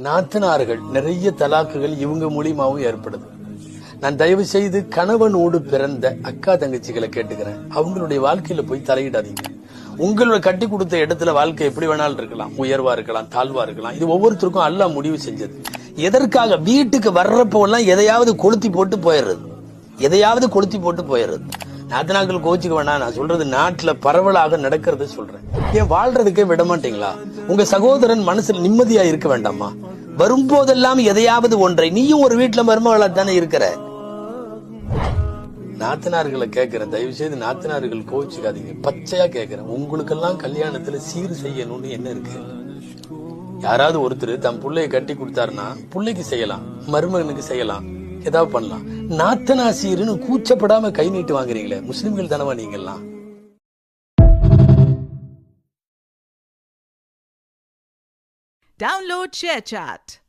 நாத்தனார்கள் நிறைய தலாக்குகள் இவங்க மூலியமாவும் ஏற்படுது. நான் தயவு செய்து கணவனோடு பிறந்த அக்கா தங்கச்சிகளை கேட்டுக்கிறேன், அவங்களுடைய வாழ்க்கையில போய் தலையிடாதீங்க. உங்களோட கட்டி கொடுத்த இடத்துல வாழ்க்கை எப்படி வேணாலும் இருக்கலாம், உயர்வா இருக்கலாம், தாழ்வா இருக்கலாம். இது ஒவ்வொருத்தருக்கும் அல்லாஹ் முடிவு செஞ்சது. எதற்காக வீட்டுக்கு வர்றப்போ எல்லாம் எதையாவது கொளுத்தி போட்டு போயிடுறது, நாத்தனாக்கள் கோச்சுக்க வேணாம். நான் சொல்றது நாட்டுல பரவலாக நடக்கிறது சொல்றேன். ஏன் வாழ்றதுக்கே விட மாட்டீங்களா? உங்க சகோதரன் மனசுல நிம்மதியா இருக்க வேண்டாமா? வரும்போதெல்லாம் எதையாவது ஒன்றை, நீயும் ஒரு வீட்டுல மருமகளா தானே இருக்கிற. நாத்தனார்களை கேட்கிறேன், தயவு செய்து நாத்தனார்கள் கோச்சுக்காதீங்க, பச்சையா கேட்கிறேன். உங்களுக்கெல்லாம் கல்யாணத்துல சீர் செய்யணும்னு என்ன இருக்கு? யாராவது ஒருத்தர் தன் பிள்ளைய கட்டி கொடுத்தாருன்னா பிள்ளைக்கு செய்யலாம், மருமகனுக்கு செய்யலாம், ஏதாவது பண்ணலாம். நாத்தனா சீருன்னு கூச்சப்படாம கை நீட்டு வாங்குறீங்களே, முஸ்லிம்கள் தானவா நீங்கெல்லாம்? Download ShareChat.